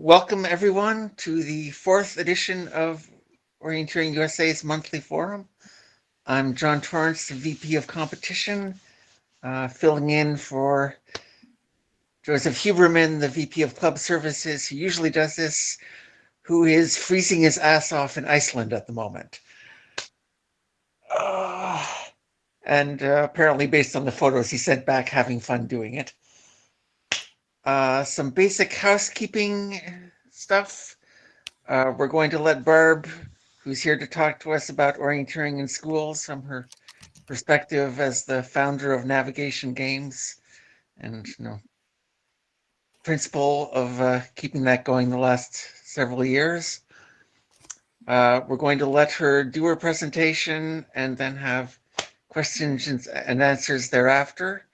Welcome everyone to the fourth edition of Orienteering USA's monthly forum. I'm John Torrance, the VP of Competition, filling in for Joseph Huberman, the VP of Club Services, who usually does this, who is freezing his ass off in Iceland at the moment. And apparently based on the photos he sent back, having fun doing it. Some basic housekeeping stuff. We're going to let Barb, who's here to talk to us about orienteering in schools from her perspective as the founder of Navigation Games and principal of keeping that going the last several years. We're going to let her do her presentation and then have questions and answers thereafter.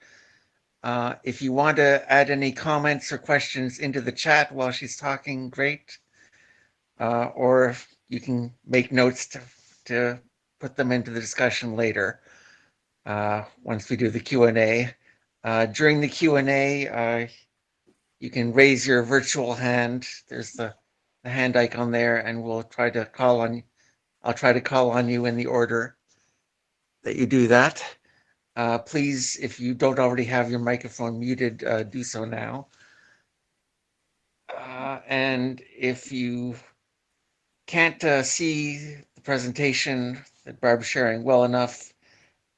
If you want to add any comments or questions into the chat while she's talking, great. Or you can make notes to put them into the discussion later once we do the Q&A. During the Q&A, you can raise your virtual hand. There's the hand icon there, and we'll try to call on. I'll try to call on you in the order that you do that. Please, if you don't already have your microphone muted, do so now. And if you can't see the presentation that Barb's sharing well enough,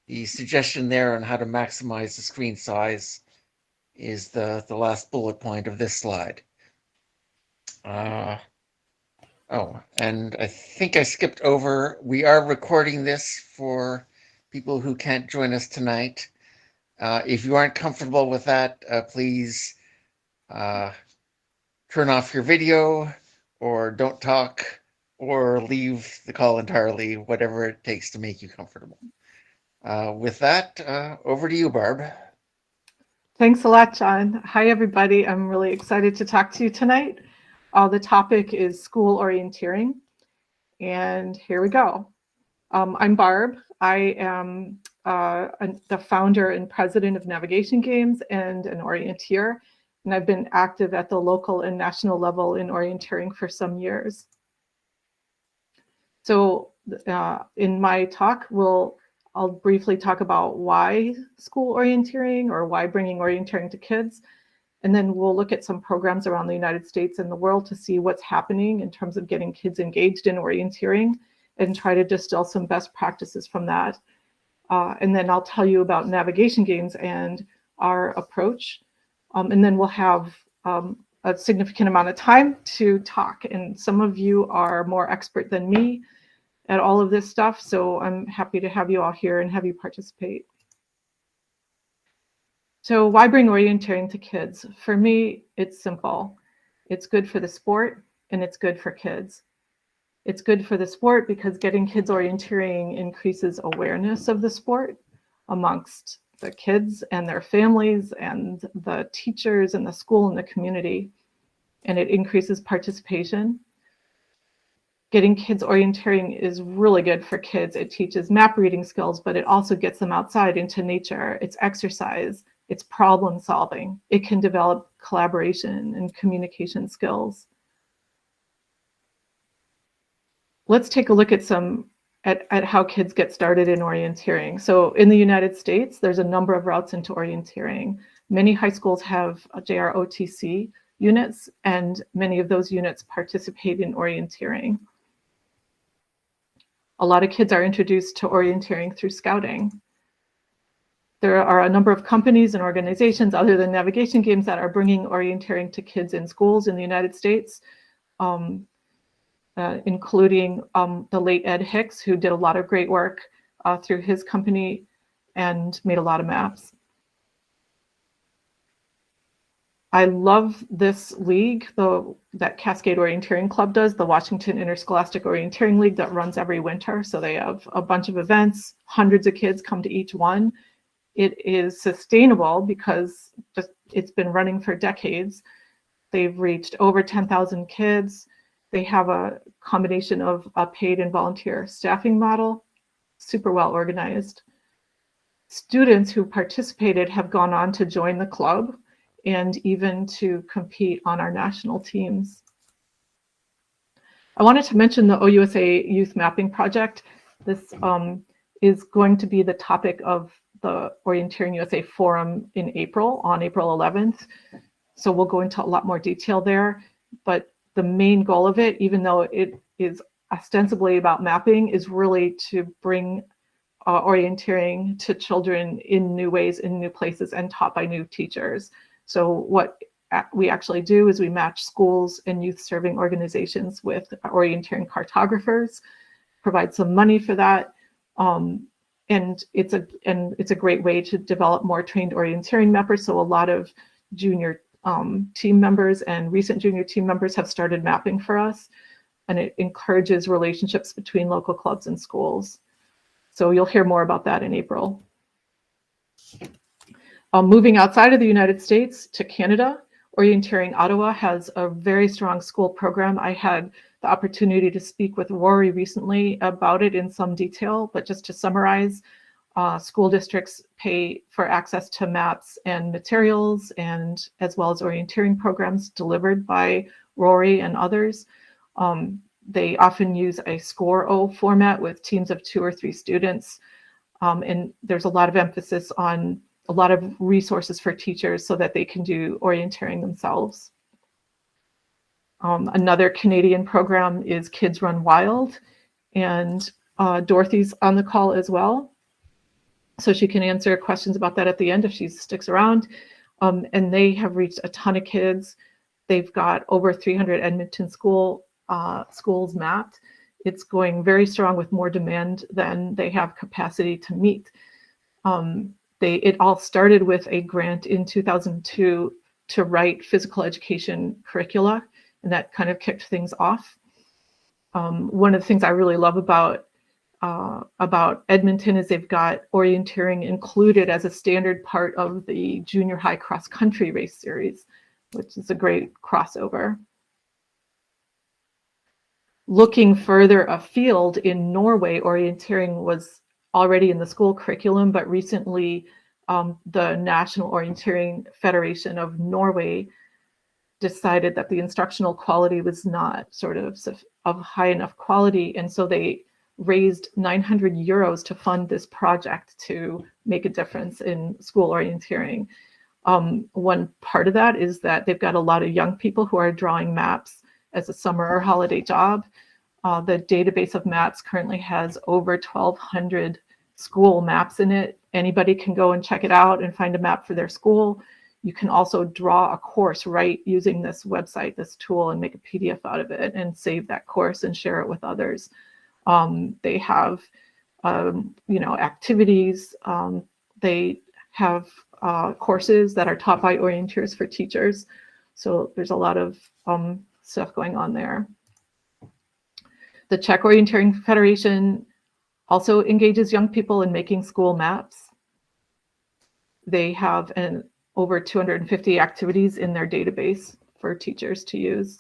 the suggestion there on how to maximize the screen size is the last bullet point of this slide. And I think I skipped over, we are recording this for people who can't join us tonight. If you aren't comfortable with that, please turn off your video or don't talk or leave the call entirely, whatever it takes to make you comfortable. With that, over to you, Barb. Thanks a lot, John. Hi, everybody. I'm really excited to talk to you tonight. The topic is school orienteering, and here we go. I'm Barb. I am the founder and president of Navigation Games and an orienteer, and I've been active at the local and national level in orienteering for some years. So in my talk, I'll briefly talk about why school orienteering or why bringing orienteering to kids. And then we'll look at some programs around the United States and the world to see what's happening in terms of getting kids engaged in orienteering and try to distill some best practices from that. And then I'll tell you about Navigation Games and our approach. And then we'll have a significant amount of time to talk. And some of you are more expert than me at all of this stuff, so I'm happy to have you all here and have you participate. So why bring orienteering to kids? For me, it's simple. It's good for the sport and it's good for kids. It's good for the sport because getting kids orienteering increases awareness of the sport amongst the kids and their families and the teachers and the school and the community, and it increases participation. Getting kids orienteering is really good for kids. It teaches map reading skills, but it also gets them outside into nature. It's exercise, it's problem solving. It can develop collaboration and communication skills. Let's take a look at at how kids get started in orienteering. So in the United States, there's a number of routes into orienteering. Many high schools have JROTC units, and many of those units participate in orienteering. A lot of kids are introduced to orienteering through scouting. There are a number of companies and organizations other than Navigation Games that are bringing orienteering to kids in schools in the United States, including the late Ed Hicks, who did a lot of great work through his company and made a lot of maps. I love this league that Cascade Orienteering Club does, the Washington Interscholastic Orienteering League that runs every winter. So they have a bunch of events, hundreds of kids come to each one. It is sustainable because it's been running for decades. They've reached over 10,000 kids. They have a combination of a paid and volunteer staffing model, super well organized. Students who participated have gone on to join the club and even to compete on our national teams. I wanted to mention the OUSA Youth Mapping Project. This is going to be the topic of the Orienteering USA Forum in April, on April 11th. So we'll go into a lot more detail there. But the main goal of it, even though it is ostensibly about mapping, is really to bring orienteering to children in new ways, in new places, and taught by new teachers. So what we actually do is we match schools and youth serving organizations with orienteering cartographers, provide some money for that. And it's a great way to develop more trained orienteering mappers. So a lot of junior team members and recent junior team members have started mapping for us, and it encourages relationships between local clubs and schools. So you'll hear more about that in April. Moving outside of the United States to Canada, Orienteering Ottawa has a very strong school program. I had the opportunity to speak with Rory recently about it in some detail, but just to summarize, school districts pay for access to maps and materials, and as well as orienteering programs delivered by Rory and others. They often use a score-O format with teams of 2 or 3 students. And there's a lot of emphasis on a lot of resources for teachers so that they can do orienteering themselves. Another Canadian program is Kids Run Wild, and Dorothy's on the call as well. So she can answer questions about that at the end if she sticks around. And they have reached a ton of kids. They've got over 300 Edmonton schools mapped. It's going very strong with more demand than they have capacity to meet. It all started with a grant in 2002 to write physical education curricula, and that kind of kicked things off. One of the things I really love about Edmonton is they've got orienteering included as a standard part of the junior high cross country race series, which is a great crossover. Looking further afield, in Norway, orienteering was already in the school curriculum, but recently the National Orienteering Federation of Norway decided that the instructional quality was not sort of high enough quality, and so they raised 900 euros to fund this project to make a difference in school orienteering. One part of that is that they've got a lot of young people who are drawing maps as a summer or holiday job. The database of maps currently has over 1,200 school maps in it. Anybody can go and check it out and find a map for their school. You can also draw a course right using this website, this tool, and make a PDF out of it and save that course and share it with others. They have, activities. They have courses that are taught by orienteers for teachers. So there's a lot of stuff going on there. The Czech Orienteering Federation also engages young people in making school maps. They have over 250 activities in their database for teachers to use.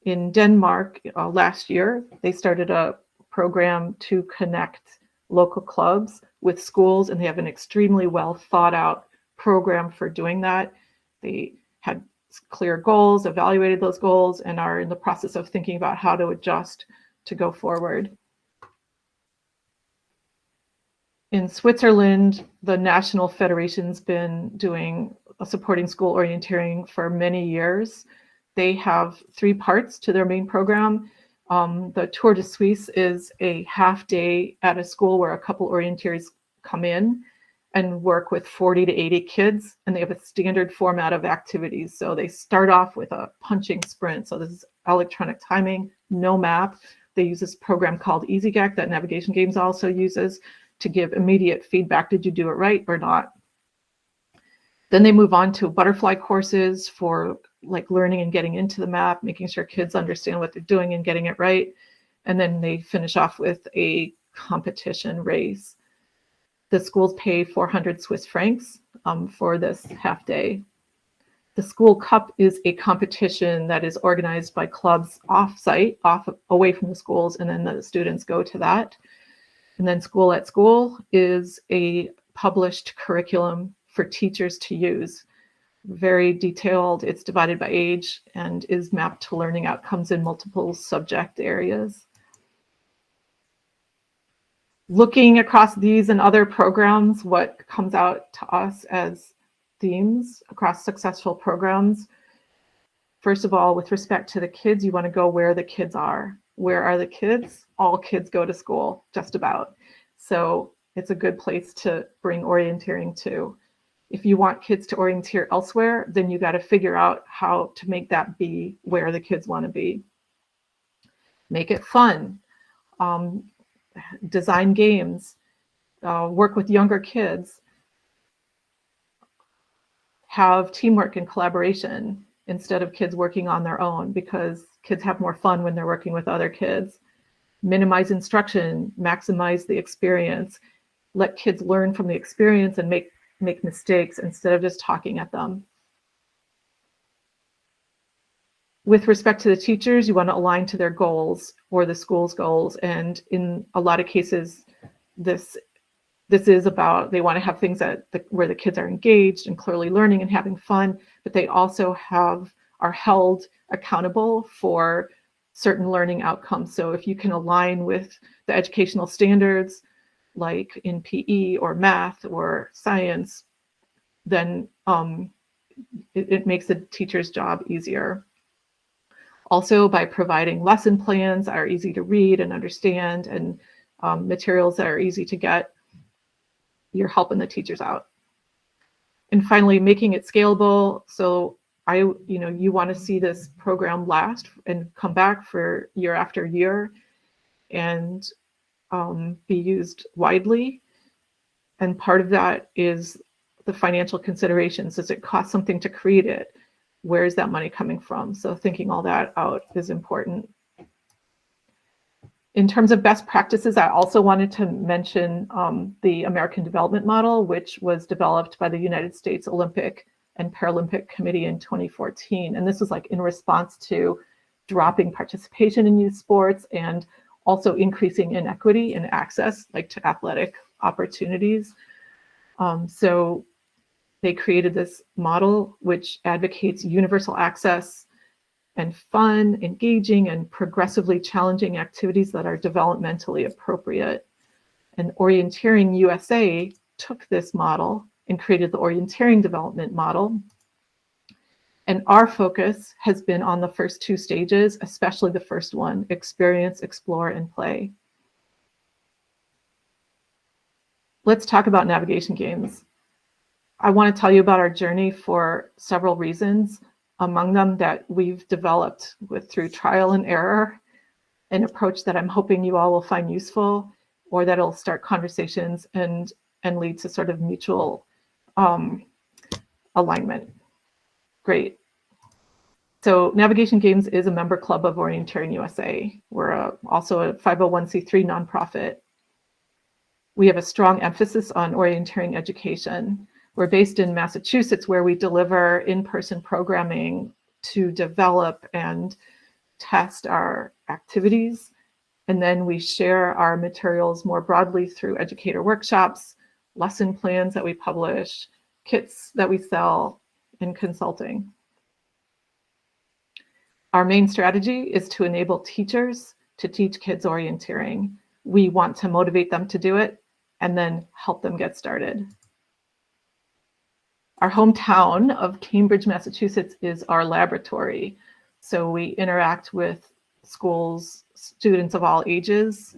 In Denmark, last year, they started a program to connect local clubs with schools, and they have an extremely well thought out program for doing that. They had clear goals, evaluated those goals, and are in the process of thinking about how to adjust to go forward. In Switzerland, the National Federation's been supporting school orienteering for many years. They have 3 parts to their main program. The Tour de Suisse is a half day at a school where a couple orienteers come in and work with 40 to 80 kids, and they have a standard format of activities. So they start off with a punching sprint. So this is electronic timing, no map. They use this program called EasyGAC that Navigation Games also uses to give immediate feedback. Did you do it right or not? Then they move on to butterfly courses for like learning and getting into the map, making sure kids understand what they're doing and getting it right. And then they finish off with a competition race. The schools pay 400 Swiss francs for this half day. The School Cup is a competition that is organized by clubs off-site, away from the schools, and then the students go to that. And then School at School is a published curriculum for teachers to use. very detailed. It's divided by age and is mapped to learning outcomes in multiple subject areas. Looking across these and other programs, what comes out to us as themes across successful programs? First of all, with respect to the kids, you want to go where the kids are. Where are the kids? All kids go to school, just about. So it's a good place to bring orienteering to. If you want kids to orienteer elsewhere, then you got to figure out how to make that be where the kids want to be. Make it fun. Design games. Work with younger kids. Have teamwork and collaboration instead of kids working on their own, because kids have more fun when they're working with other kids. Minimize instruction, maximize the experience. Let kids learn from the experience and make mistakes instead of just talking at them. With respect to the teachers, you want to align to their goals or the school's goals. And in a lot of cases, this is about, they want to have things where the kids are engaged and clearly learning and having fun, but they also are held accountable for certain learning outcomes. So if you can align with the educational standards, like in PE or math or science, then it makes the teacher's job easier. Also, by providing lesson plans that are easy to read and understand, and materials that are easy to get, you're helping the teachers out. And finally, making it scalable. So you want to see this program last and come back for year after year and be used widely. And part of that is the financial considerations. Does it cost something to create it? Where is that money coming from? So thinking all that out is important. In terms of best practices, I also wanted to mention the American Development Model, which was developed by the United States Olympic and Paralympic Committee in 2014. And this was like in response to dropping participation in youth sports and also increasing inequity and access, like to athletic opportunities. So they created this model which advocates universal access and fun, engaging, and progressively challenging activities that are developmentally appropriate. And Orienteering USA took this model and created the Orienteering Development Model. And our focus has been on the first two stages, especially the first one: experience, explore, and play. Let's talk about navigation games. I want to tell you about our journey for several reasons. Among them, that we've developed through trial and error, an approach that I'm hoping you all will find useful, or that it'll start conversations and lead to sort of mutual alignment. Great. So Navigation Games is a member club of Orienteering USA. We're also a 501c3 nonprofit. We have a strong emphasis on orienteering education. We're based in Massachusetts, where we deliver in-person programming to develop and test our activities. And then we share our materials more broadly through educator workshops, lesson plans that we publish, kits that we sell, and consulting. Our main strategy is to enable teachers to teach kids orienteering. We want to motivate them to do it and then help them get started. Our hometown of Cambridge, Massachusetts is our laboratory. So we interact with schools, students of all ages.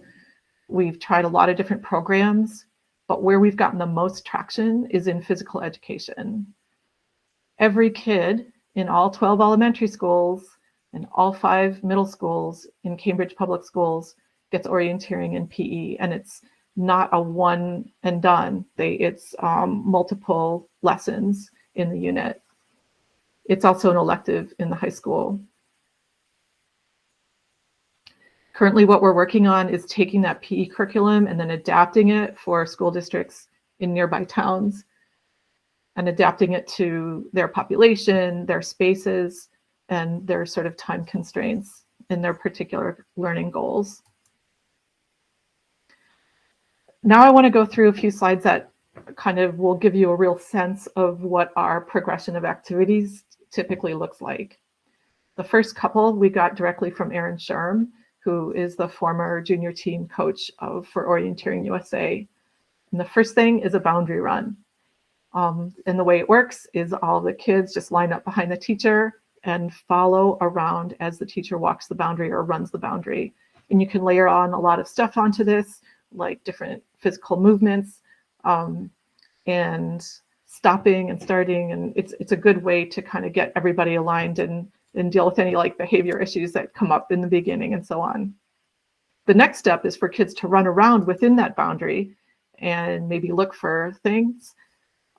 We've tried a lot of different programs, but where we've gotten the most traction is in physical education. Every kid in all 12 elementary schools and all 5 middle schools in Cambridge Public Schools gets orienteering in PE, and it's not a one and done. It's multiple lessons in the unit. It's also an elective in the high school. Currently, what we're working on is taking that PE curriculum and then adapting it for school districts in nearby towns and adapting it to their population, their spaces, and their sort of time constraints and their particular learning goals. Now I want to go through a few slides that kind of will give you a real sense of what our progression of activities typically looks like. The first couple we got directly from Erin Sherm, who is the former junior team coach for Orienteering USA. And the first thing is a boundary run. And the way it works is all the kids just line up behind the teacher and follow around as the teacher walks the boundary or runs the boundary. And you can layer on a lot of stuff onto this, like different physical movements and stopping and starting. And it's a good way to kind of get everybody aligned and deal with any like behavior issues that come up in the beginning and so on. The next step is for kids to run around within that boundary and maybe look for things.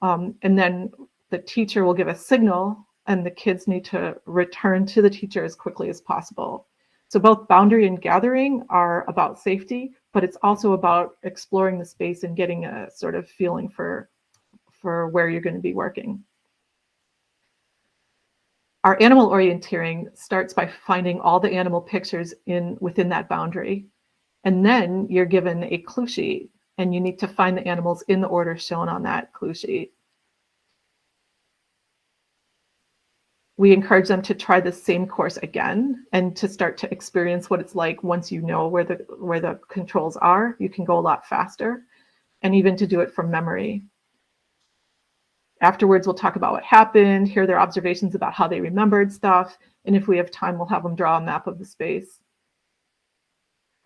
And then the teacher will give a signal and the kids need to return to the teacher as quickly as possible. So both boundary and gathering are about safety, but it's also about exploring the space and getting a sort of feeling for where you're going to be working. Our animal orienteering starts by finding all the animal pictures within that boundary. And then you're given a clue sheet and you need to find the animals in the order shown on that clue sheet. We encourage them to try the same course again and to start to experience what it's like once you know where the controls are. You can go a lot faster, and even to do it from memory. Afterwards, we'll talk about what happened, hear their observations about how they remembered stuff, and if we have time, we'll have them draw a map of the space.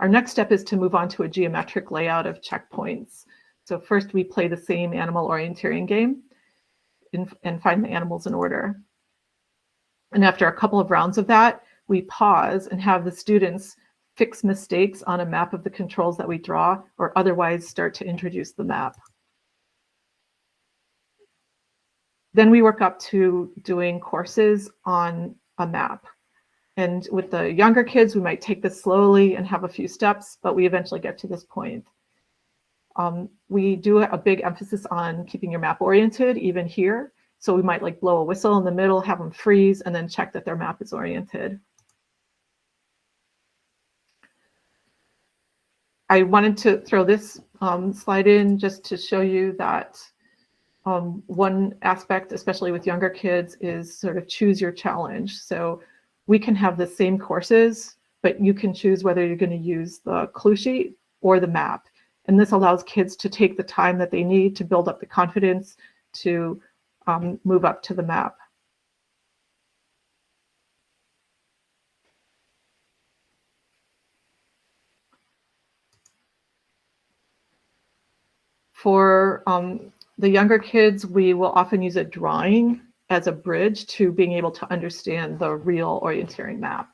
Our next step is to move on to a geometric layout of checkpoints. So first, we play the same animal orienteering game and find the animals in order. And after a couple of rounds of that, we pause and have the students fix mistakes on a map of the controls that we draw, or otherwise start to introduce the map. Then we work up to doing courses on a map. And with the younger kids, we might take this slowly and have a few steps, but we eventually get to this point. We do a big emphasis on keeping your map oriented, even here. So we might like blow a whistle in the middle, have them freeze, and then check that their map is oriented. I wanted to throw this slide in just to show you that one aspect, especially with younger kids, is sort of choose your challenge. So we can have the same courses, but you can choose whether you're going to use the clue sheet or the map. And this allows kids to take the time that they need to build up the confidence to move up to the map. For the younger kids, we will often use a drawing as a bridge to being able to understand the real orienteering map.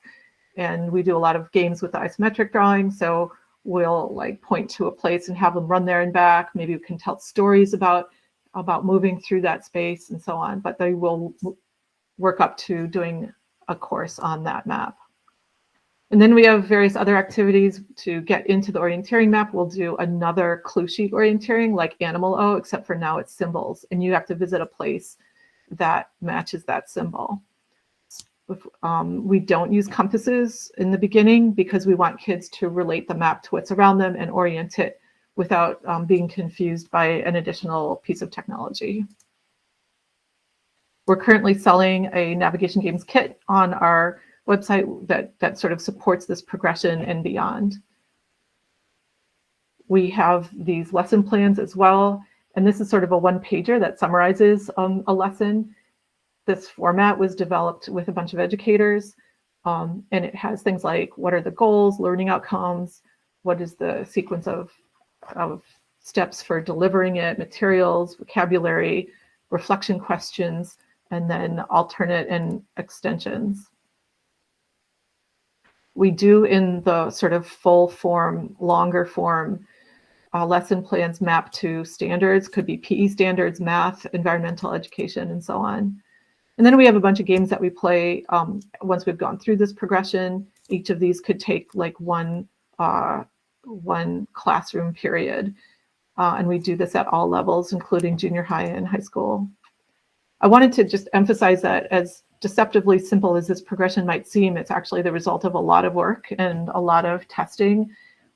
And we do a lot of games with the isometric drawing. So we'll like point to a place and have them run there and back. Maybe we can tell stories about moving through that space and so on, but they will work up to doing a course on that map. And then we have various other activities to get into the orienteering map. We'll do another clue sheet orienteering like Animal O, except for now it's symbols, and you have to visit a place that matches that symbol. We don't use compasses in the beginning because we want kids to relate the map to what's around them and orient it without being confused by an additional piece of technology. We're currently selling a navigation games kit on our website that sort of supports this progression and beyond. We have these lesson plans as well, and this is sort of a one-pager that summarizes a lesson. This format was developed with a bunch of educators, and it has things like what are the goals, learning outcomes, what is the sequence of steps for delivering it, materials, vocabulary, reflection questions, and then alternate and extensions. We do in the sort of full form, longer form lesson plans map to standards, could be PE standards, math, environmental education, and so on. And then we have a bunch of games that we play once we've gone through this progression. Each of these could take like one classroom period. And we do this at all levels, including junior high and high school. I wanted to just emphasize that as deceptively simple as this progression might seem, it's actually the result of a lot of work and a lot of testing.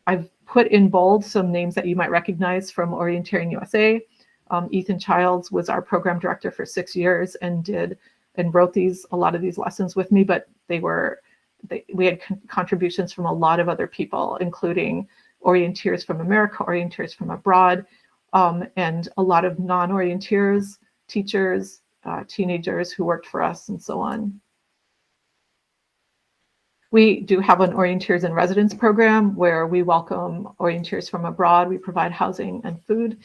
I've put in bold some names that you might recognize from Orienteering USA. Ethan Childs was our program director for 6 years and wrote a lot of these lessons with me, but we had contributions from a lot of other people, including orienteers from America, orienteers from abroad, and a lot of non-orienteers, teachers, teenagers who worked for us, and so on. We do have an Orienteers in Residence program where we welcome orienteers from abroad. We provide housing and food,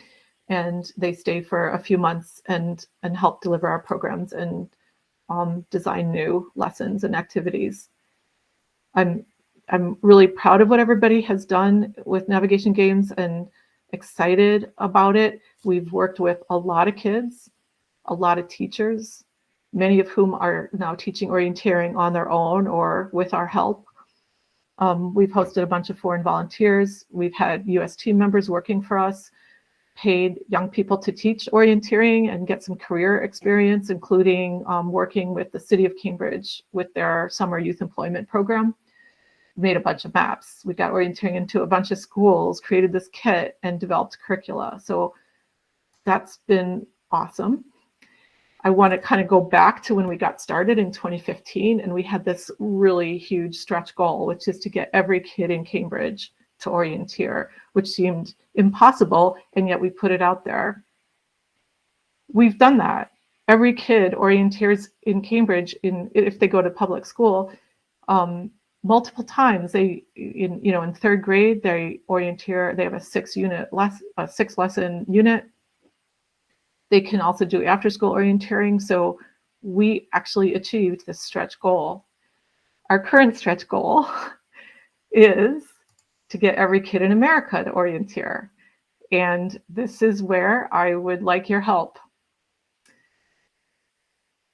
and they stay for a few months and help deliver our programs and design new lessons and activities. I'm really proud of what everybody has done with navigation games and excited about it. We've worked with a lot of kids, a lot of teachers, many of whom are now teaching orienteering on their own or with our help. We've hosted a bunch of foreign volunteers. We've had US team members working for us, paid young people to teach orienteering and get some career experience, including working with the City of Cambridge with their summer youth employment program. Made a bunch of maps. We got orienteering into a bunch of schools, created this kit, and developed curricula. So that's been awesome. I want to kind of go back to when we got started in 2015, and we had this really huge stretch goal, which is to get every kid in Cambridge to orienteer, which seemed impossible, and yet we put it out there. We've done that. Every kid orienteers in Cambridge if they go to public school. Multiple times. In third grade, they orienteer. They have a 6 lesson unit. They can also do after school orienteering. So we actually achieved this stretch goal. Our current stretch goal is to get every kid in America to orienteer. And this is where I would like your help.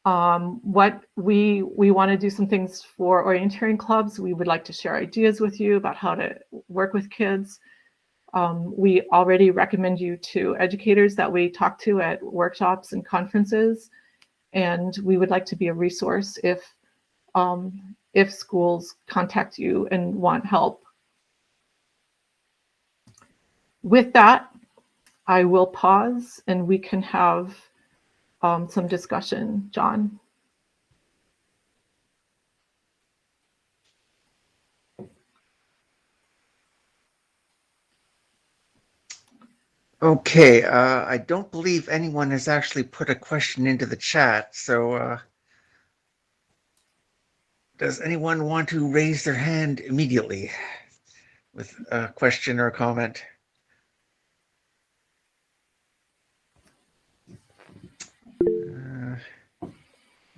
What we want to do some things for orienteering clubs. We would like to share ideas with you about how to work with kids. We already recommend you to educators that we talk to at workshops and conferences, and we would like to be a resource if schools contact you and want help. With that, I will pause and we can have some discussion. John. Okay, I don't believe anyone has actually put a question into the chat, so does anyone want to raise their hand immediately with a question or a comment?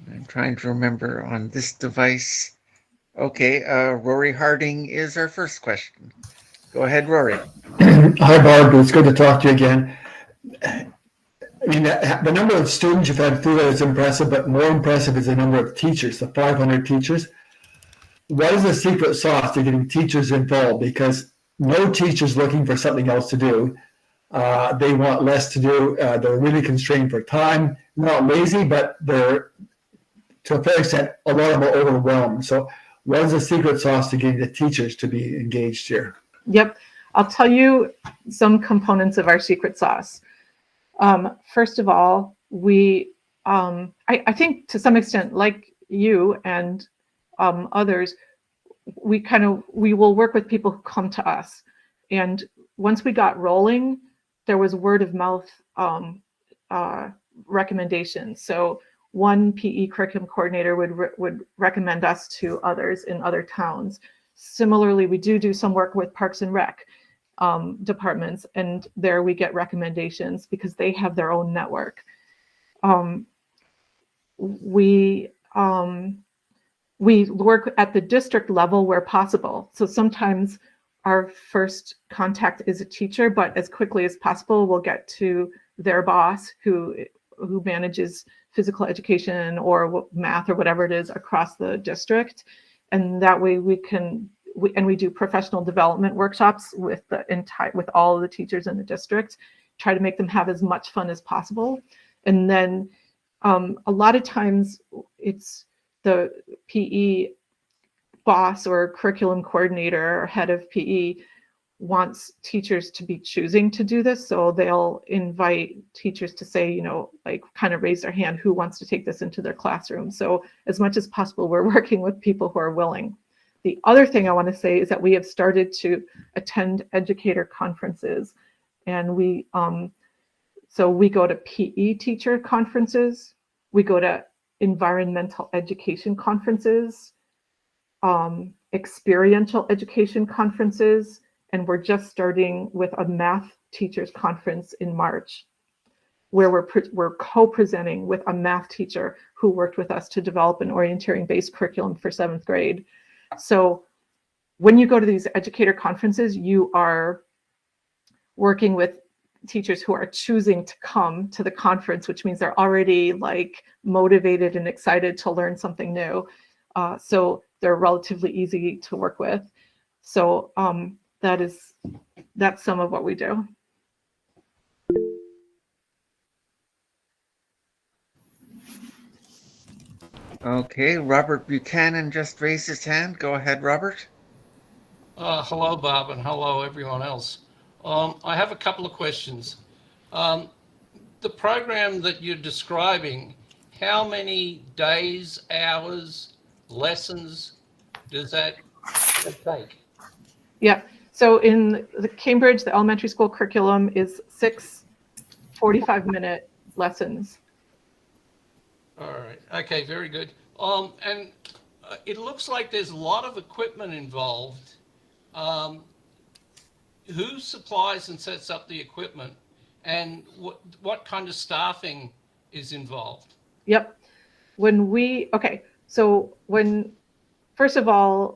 I'm trying to remember on this device. Okay, Rory Harding is our first question. Go ahead, Rory. Hi, Barb. It's good to talk to you again. I mean, the number of students you've had through that is impressive, but more impressive is the number of teachers, the 500 teachers. What is the secret sauce to getting teachers involved? Because no teacher's looking for something else to do. They want less to do. They're really constrained for time. Not lazy, but they're, to a fair extent, a lot of them are overwhelmed. So what is the secret sauce to getting the teachers to be engaged here? Yep. I'll tell you some components of our secret sauce. First of all, I think to some extent, like you and others, we will work with people who come to us. And once we got rolling, there was word of mouth recommendations. So one PE curriculum coordinator would recommend us to others in other towns. Similarly, we do some work with Parks and Rec departments, and there we get recommendations because they have their own network. We work at the district level where possible. So sometimes our first contact is a teacher, but as quickly as possible, we'll get to their boss who manages physical education or math or whatever it is across the district. And that way we do professional development workshops with all of the teachers in the district, try to make them have as much fun as possible. And then a lot of times it's the PE boss or curriculum coordinator or head of PE wants teachers to be choosing to do this. So they'll invite teachers to say, you know, like kind of raise their hand, who wants to take this into their classroom. So as much as possible, we're working with people who are willing. The other thing I want to say is that we have started to attend educator conferences, and so we go to PE teacher conferences, we go to environmental education conferences, experiential education conferences, and we're just starting with a math teachers conference in March, where we're co-presenting with a math teacher who worked with us to develop an orienteering-based curriculum for 7th grade. So when you go to these educator conferences, you are working with teachers who are choosing to come to the conference, which means they're already like motivated and excited to learn something new. So they're relatively easy to work with. So that's some of what we do. Okay, Robert Buchanan just raised his hand. Go ahead, Robert. Hello, Barb, and hello, everyone else. I have a couple of questions. The program that you're describing, how many days, hours, lessons does that take? Yeah, so in the Cambridge, the elementary school curriculum is 6 45-minute lessons. All right, okay, very good. And it looks like there's a lot of equipment involved. Who supplies and sets up the equipment, and what kind of staffing is involved? Yep. First of all,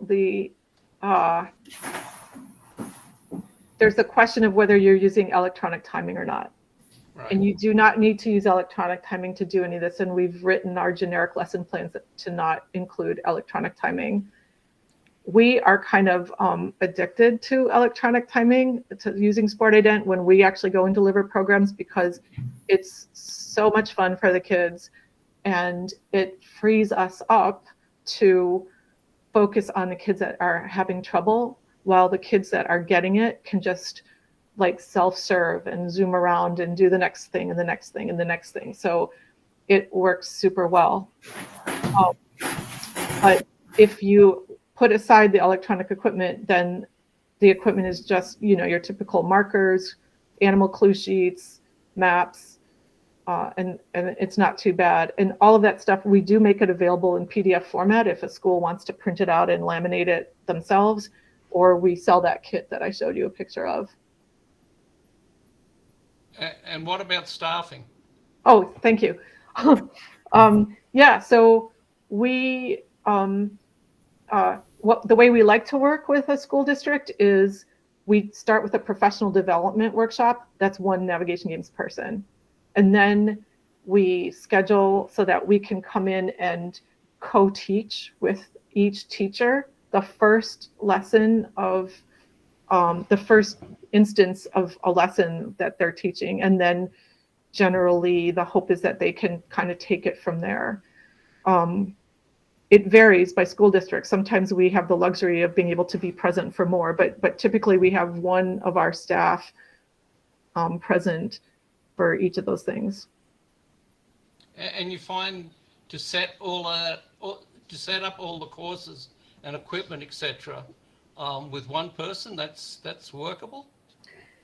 there's the question of whether you're using electronic timing or not. Right. And you do not need to use electronic timing to do any of this. And we've written our generic lesson plans to not include electronic timing. We are kind of addicted to electronic timing, to using Sport Ident when we actually go and deliver programs, because it's so much fun for the kids and it frees us up to focus on the kids that are having trouble, while the kids that are getting it can just like self-serve and zoom around and do the next thing and the next thing and the next thing. So it works super well. But if you put aside the electronic equipment, then the equipment is just, you know, your typical markers, animal clue sheets, maps, and it's not too bad. And all of that stuff, we do make it available in PDF format if a school wants to print it out and laminate it themselves, or we sell that kit that I showed you a picture of. And what about staffing? Oh, thank you. Yeah, so we, the way we like to work with a school district is we start with a professional development workshop. That's one navigation games person. And then we schedule so that we can come in and co-teach with each teacher the first lesson of the first instance of a lesson that they're teaching. And then generally the hope is that they can kind of take it from there. It varies by school district. Sometimes we have the luxury of being able to be present for more, but typically we have one of our staff present for each of those things. And you find to set up all the courses and equipment, etc., with one person, that's workable?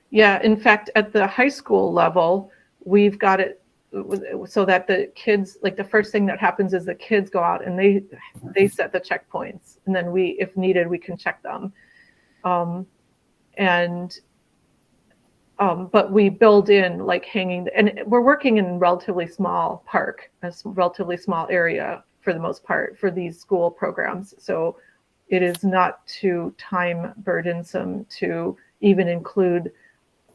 Yeah, in fact, at the high school level, we've got it so that the kids, like the first thing that happens is the kids go out and they set the checkpoints, and then we, if needed, we can check them. But we build in like hanging, and we're working in a relatively small park, a relatively small area for the most part for these school programs. So it is not too time burdensome to even include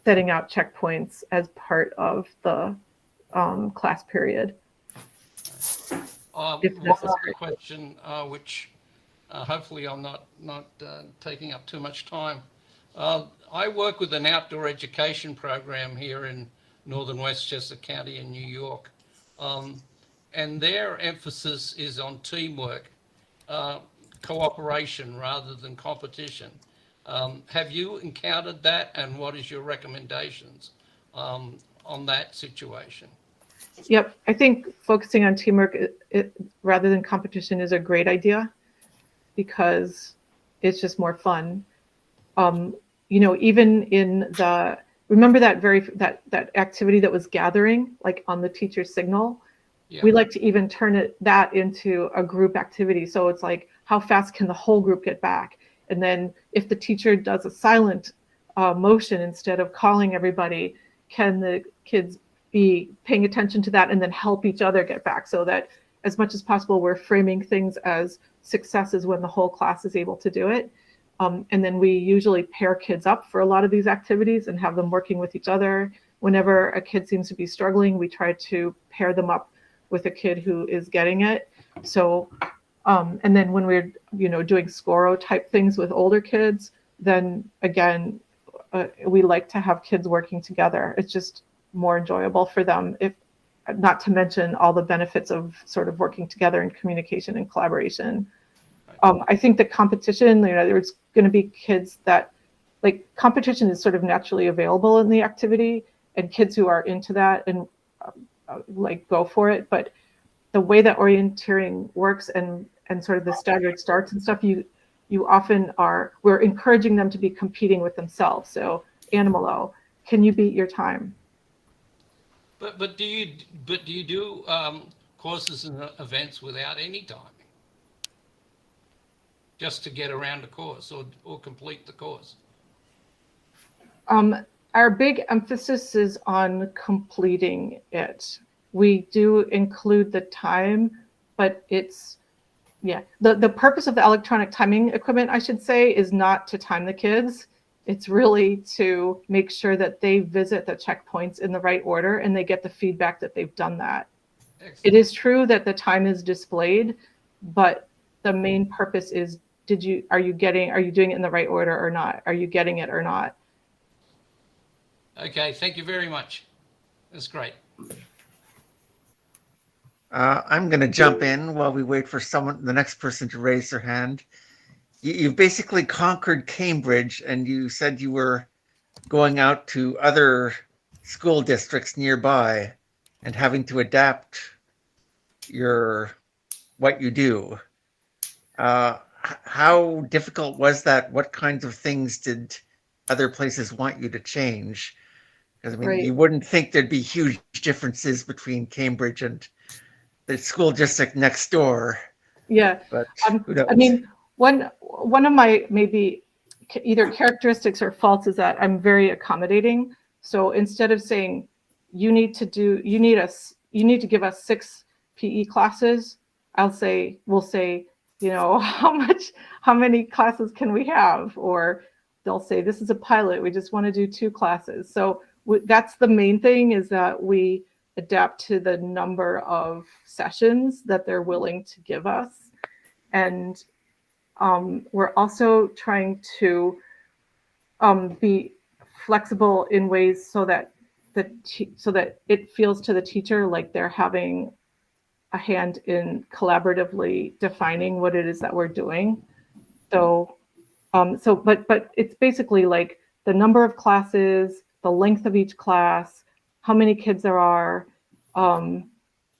setting out checkpoints as part of the class period. One other question, which hopefully I'm not taking up too much time. I work with an outdoor education program here in northern Westchester County in New York, and their emphasis is on teamwork, cooperation rather than competition. Have you encountered that, and what is your recommendations on that situation? Yep, I think focusing on teamwork rather than competition is a great idea because it's just more fun. Even in remember that activity that was gathering, like on the teacher's signal? Yeah. We like to even turn that into a group activity. So it's like, how fast can the whole group get back? And then if the teacher does a silent motion instead of calling everybody, can the kids be paying attention to that and then help each other get back, so that as much as possible, we're framing things as successes when the whole class is able to do it. And then we usually pair kids up for a lot of these activities and have them working with each other. Whenever a kid seems to be struggling, we try to pair them up with a kid who is getting it. So, and then when we're, doing Scoro type things with older kids, then again, we like to have kids working together. It's just more enjoyable for them, if not to mention all the benefits of sort of working together in communication and collaboration. I think the competition, there's going to be kids that, like, competition is sort of naturally available in the activity, and kids who are into that and like go for it. But the way that orienteering works and sort of the staggered starts and stuff, you often we're encouraging them to be competing with themselves. So Animalo, can you beat your time? But do you do courses and events without any timing, just to get around a course or complete the course? Our big emphasis is on completing it. We do include the time, but the purpose of the electronic timing equipment, I should say, is not to time the kids. It's really to make sure that they visit the checkpoints in the right order and they get the feedback that they've done that. Excellent. It is true that the time is displayed, but the main purpose is, are you doing it in the right order or not? Are you getting it or not? Okay, thank you very much. That's great. I'm going to jump in while we wait for the next person to raise their hand. You've basically conquered Cambridge, and you said you were going out to other school districts nearby and having to adapt what you do. How difficult was that? What kinds of things did other places want you to change? Because Right. You wouldn't think there'd be huge differences between Cambridge and the school district next door. Yeah, but who knows? One of my maybe either characteristics or faults is that I'm very accommodating. So instead of saying you need to give us 6 PE classes, we'll say, how many classes can we have? Or they'll say, this is a pilot, we just want to do 2 classes. So that's the main thing, is that we adapt to the number of sessions that they're willing to give us. And we're also trying to be flexible in ways so that it feels to the teacher like they're having a hand in collaboratively defining what it is that we're doing. So but it's basically like the number of classes, the length of each class, how many kids there are,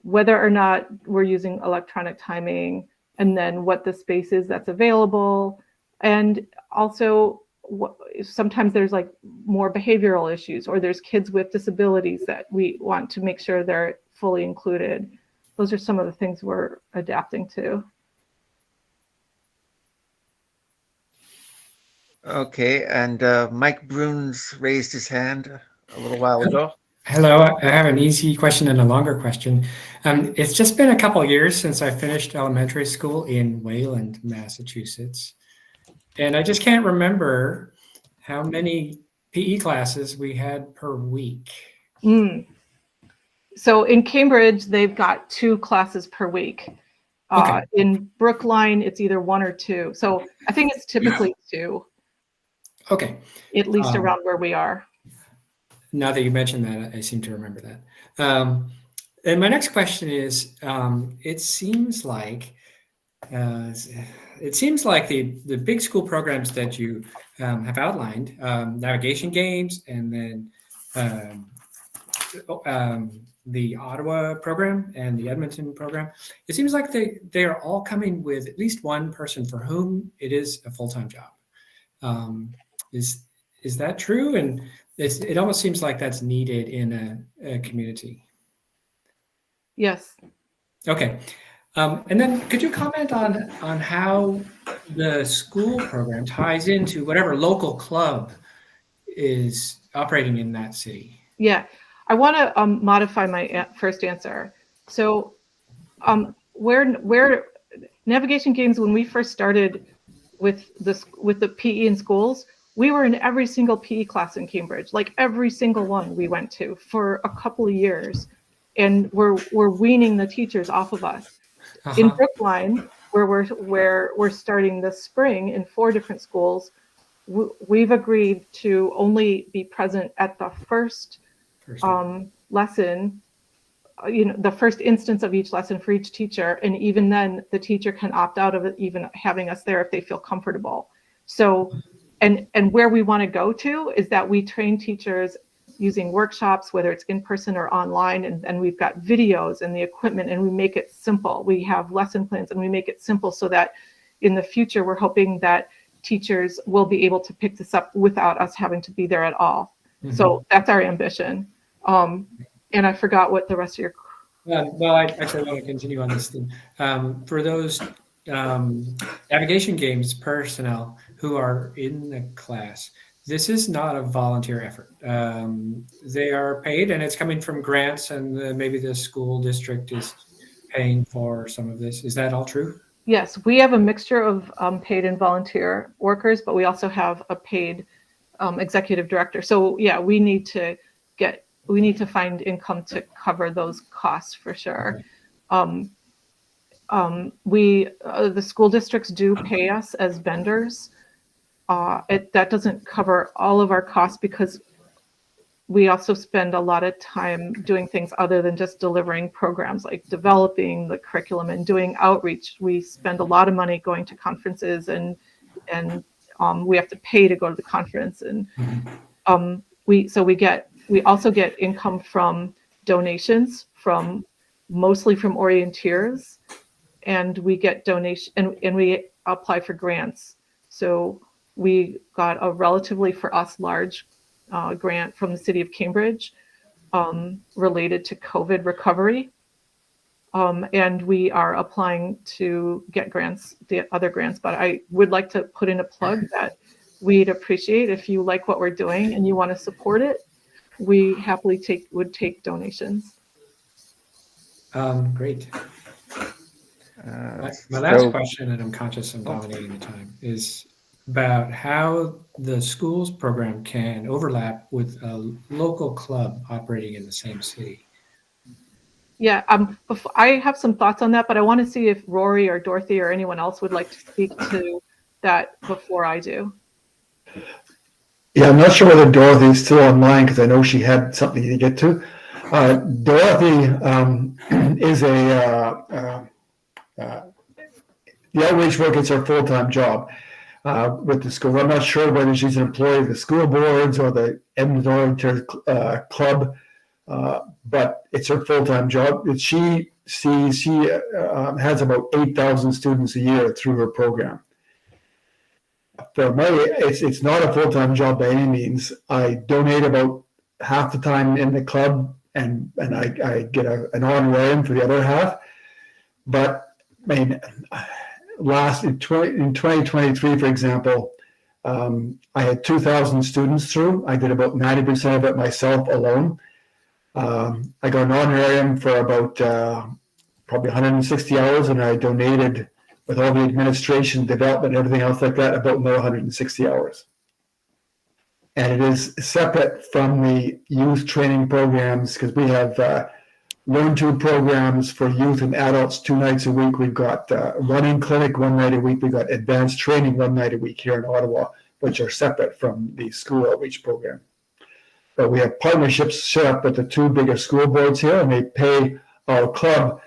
whether or not we're using electronic timing, and then what the space is that's available. And also sometimes there's like more behavioral issues, or there's kids with disabilities that we want to make sure they're fully included. Those are some of the things we're adapting to. Okay, and Mike Bruns raised his hand a little while ago. Hello, I have an easy question and a longer question. It's just been a couple of years since I finished elementary school in Wayland, Massachusetts. And I just can't remember how many PE classes we had per week. So in Cambridge, they've got 2 classes per week. Okay. In Brookline, it's either 1 or 2. So I think it's typically 2. Okay. At least around where we are. Now that you mentioned that, I seem to remember that. And my next question is, it seems like it seems like the big school programs that you have outlined, navigation games, and then the Ottawa program and the Edmonton program, it seems like they are all coming with at least one person for whom it is a full-time job. Is that true? And it almost seems like that's needed in a community. Yes. Okay. And then could you comment on how the school program ties into whatever local club is operating in that city? Yeah, I want to modify my first answer. So where navigation games, when we first started with the PE in schools, we were in every single PE class in Cambridge, like every single one we went to for a couple of years, and we're weaning the teachers off of us. In Brookline, where we're starting this spring in 4 different schools, we've agreed to only be present at the first lesson, the first instance of each lesson for each teacher, and even then the teacher can opt out of it, even having us there if they feel comfortable. So, and where we want to go to is that we train teachers using workshops, whether it's in person or online, and we've got videos and the equipment, and we make it simple. We have lesson plans and we make it simple so that in the future we're hoping that teachers will be able to pick this up without us having to be there at all. Mm-hmm. So that's our ambition. And I forgot what the rest of your... Well, I actually want to continue on this thing. For those navigation games personnel who are in the class, this is not a volunteer effort. They are paid, and it's coming from grants, and maybe the school district is paying for some of this. Is that all true? Yes, we have a mixture of paid and volunteer workers, but we also have a paid executive director. So yeah, we need to find income to cover those costs for sure. The school districts do pay us as vendors. That doesn't cover all of our costs because we also spend a lot of time doing things other than just delivering programs, like developing the curriculum and doing outreach. We spend a lot of money going to conferences, and we have to pay to go to the conference. And we also get income from donations, mostly from orienteers, and we get donation and we apply for grants. So we got a relatively, for us, large grant from the city of Cambridge related to COVID recovery. And we are applying to get grants, the other grants, but I would like to put in a plug that we'd appreciate if you like what we're doing and you want to support it. We happily would take donations. Great. My last question, and I'm conscious I'm dominating the time, is about how the schools program can overlap with a local club operating in the same city. Yeah, I have some thoughts on that, but I want to see if Rory or Dorothy or anyone else would like to speak to that before I do. Yeah, I'm not sure whether Dorothy's still online because I know she had something to get to. Dorothy is the outreach work is her full-time job with the school. I'm not sure whether she's an employee of the school boards or the Edmonton Orienteer Club, but it's her full-time job. She has about 8,000 students a year through her program. For me, it's not a full-time job by any means. I donate about half the time in the club, and I get an honorarium for the other half. But I mean, in 2023, for example, I had 2,000 students through. I did about 90% of it myself alone. I got an honorarium for about probably 160 hours, and I donated, with all the administration, development, and everything else like that, about another 160 hours. And it is separate from the youth training programs because we have Learn To programs for youth and adults 2 nights a week. We've got running clinic 1 night a week. We've got advanced training 1 night a week here in Ottawa, which are separate from the school outreach program. But we have partnerships set up with the 2 biggest school boards here, and they pay our club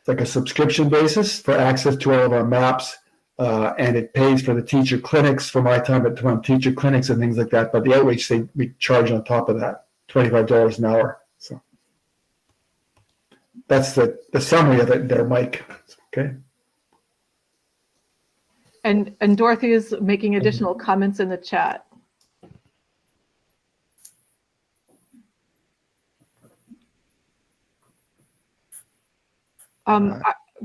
It's like a subscription basis for access to all of our maps. And it pays for the teacher clinics for my time at teacher clinics and things like that. But the outreach, we charge on top of that, $25 an hour. So that's the summary of it there, Mike. Okay. And Dorothy is making additional comments in the chat.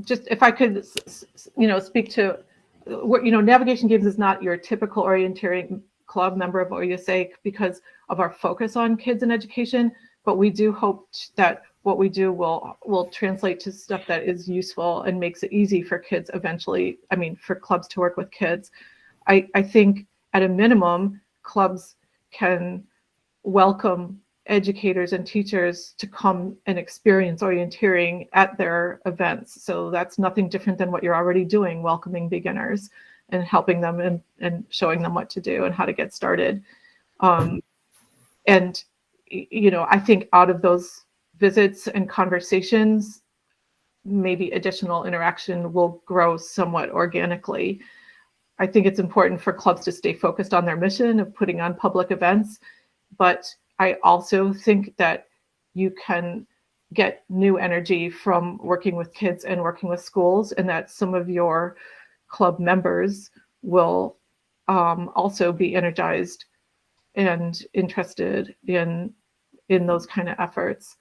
Just if I could, speak to what, Navigation Games is not your typical orienteering club member of OUSA because of our focus on kids and education, but we do hope that what we do will translate to stuff that is useful and makes it easy for kids eventually, for clubs to work with kids. I think at a minimum, clubs can welcome educators and teachers to come and experience orienteering at their events. So that's nothing different than what you're already doing, welcoming beginners and helping them and showing them what to do and how to get started. And, I think out of those visits and conversations, maybe additional interaction will grow somewhat organically. I think it's important for clubs to stay focused on their mission of putting on public events, but I also think that you can get new energy from working with kids and working with schools, and that some of your club members will also be energized and interested in those kind of efforts.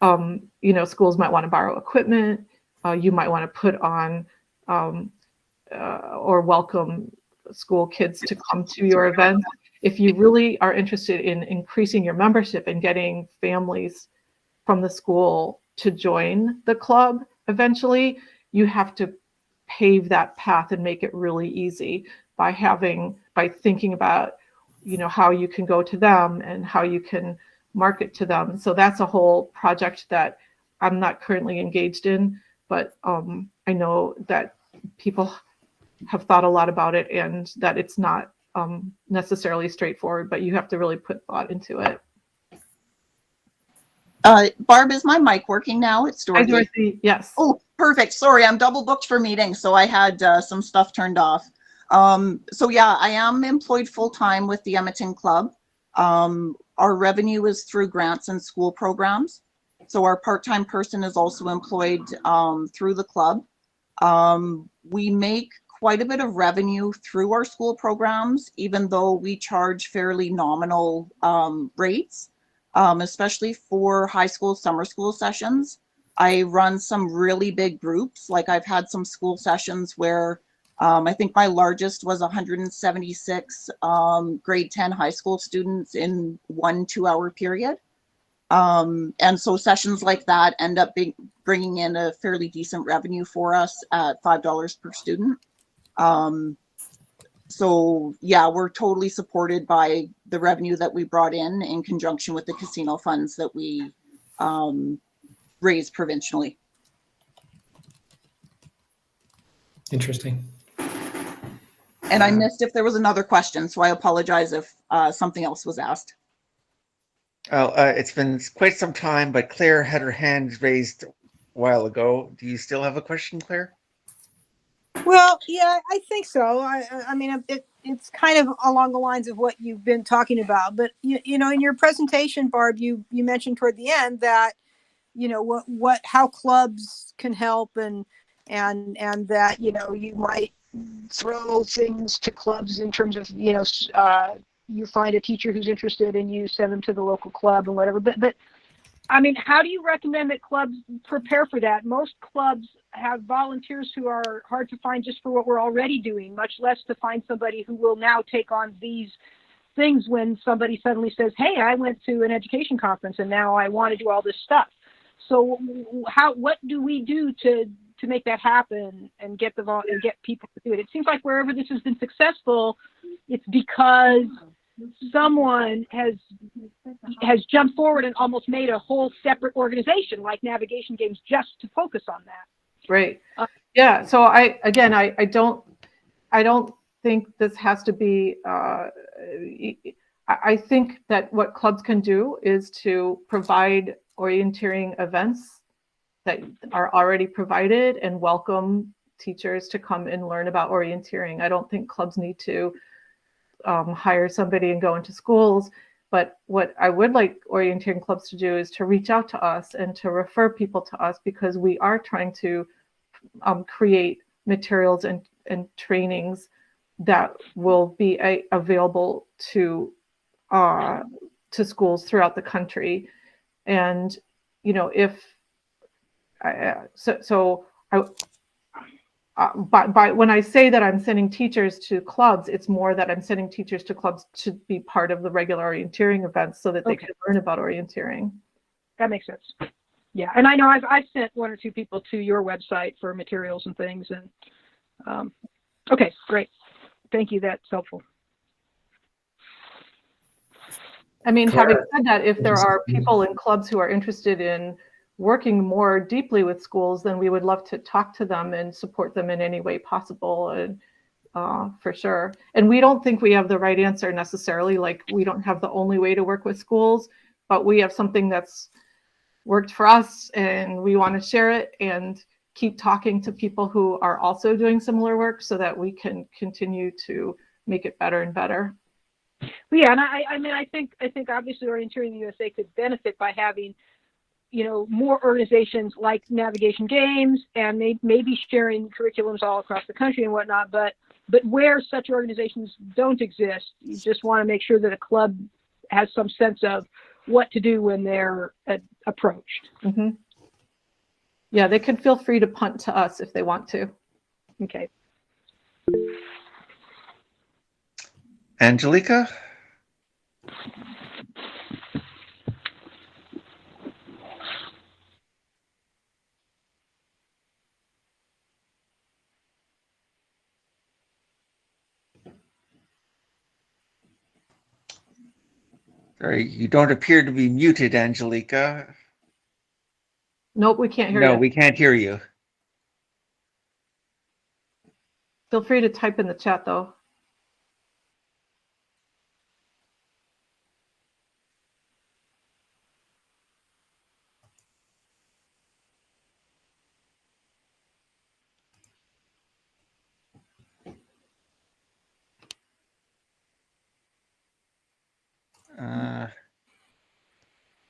Schools might want to borrow equipment. You might want to put on or welcome school kids to come to your events. If you really are interested in increasing your membership and getting families from the school to join the club eventually, you have to pave that path and make it really easy by thinking about, how you can go to them and how you can market to them. So that's a whole project that I'm not currently engaged in, but I know that people have thought a lot about it and that it's not necessarily straightforward, but you have to really put thought into it. Barb, is my mic working now? It's Dorothy. Hi, Dorothy. Yes. Oh, perfect. Sorry, I'm double booked for meetings, so I had some stuff turned off. So yeah, I am employed full-time with the Edmonton Club. Our revenue is through grants and school programs. So our part-time person is also employed through the club. We make quite a bit of revenue through our school programs, even though we charge fairly nominal rates, especially for high school summer school sessions. I run some really big groups. Like I've had some school sessions where I think my largest was 176 grade 10 high school students in 1 2-hour period. And so sessions like that end up bringing in a fairly decent revenue for us at $5 per student. So yeah, we're totally supported by the revenue that we brought in conjunction with the casino funds that we raise provincially. Interesting. And I missed if there was another question, so I apologize if something else was asked. Well, it's been quite some time, but Claire had her hand raised a while ago. Do you still have a question, Claire? Well, yeah, I think so. I mean, it's kind of along the lines of what you've been talking about. But you know, in your presentation, Barb, you mentioned toward the end that how clubs can help and that you might throw things to clubs in terms of you find a teacher who's interested and you send them to the local club and whatever. But I mean, how do you recommend that clubs prepare for that? Most clubs have volunteers who are hard to find just for what we're already doing, much less to find somebody who will now take on these things when somebody suddenly says, hey, I went to an education conference and now I want to do all this stuff. So what do we do to make that happen and get people to do it? It seems like wherever this has been successful, it's because someone has jumped forward and almost made a whole separate organization like Navigation Games just to focus on that. Right. Yeah. So I don't think this has to be. I think that what clubs can do is to provide orienteering events that are already provided and welcome teachers to come and learn about orienteering. I don't think clubs need to hire somebody and go into schools. But what I would like orienteering clubs to do is to reach out to us and to refer people to us, because we are trying to create materials and trainings that will be available to schools throughout the country. And you know, if by when I say that I'm sending teachers to clubs, it's more that I'm sending teachers to clubs to be part of the regular orienteering events so that they can learn about orienteering. That makes sense. Yeah, and I know I've sent one or two people to your website for materials and things. And okay, great. Thank you. That's helpful. I mean, having said that, if there are people in clubs who are interested in working more deeply with schools, then we would love to talk to them and support them in any way possible, and for sure. And we don't think we have the right answer necessarily. Like, we don't have the only way to work with schools, but we have something that's worked for us, and we want to share it and keep talking to people who are also doing similar work so that we can continue to make it better and better. Well, yeah, and I mean, I think obviously Orienteering USA could benefit by having, you know, more organizations like Navigation Games, and maybe sharing curriculums all across the country and whatnot. But where such organizations don't exist, you just want to make sure that a club has some sense of what to do when they're approached. Mm-hmm. Yeah, they can feel free to punt to us if they want to. Okay. Angelica? Sorry, you don't appear to be muted, Angelica. Nope, we can't hear you. No, we can't hear you. Feel free to type in the chat, though.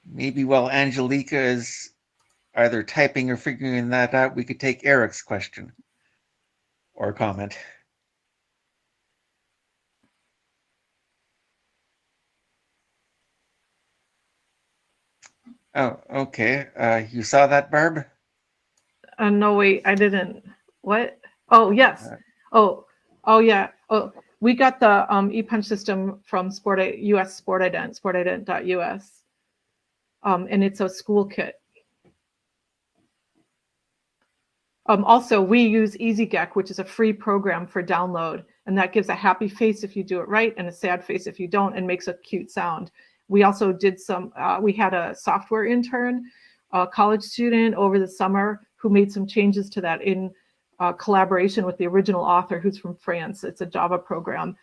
Maybe while Angelica is either typing or figuring that out, we could take Eric's question or comment. Oh, okay. You saw that, Barb? No, wait, I didn't. What? Oh, yes. Oh, yeah. Oh, we got the ePunch system from US SportIdent, sportident.us. And it's a school kit. Also, we use EasyGek, which is a free program for download, and that gives a happy face if you do it right and a sad face if you don't, and makes a cute sound. We also did we had a software intern, a college student over the summer, who made some changes to that in collaboration with the original author, who's from France. It's a Java program.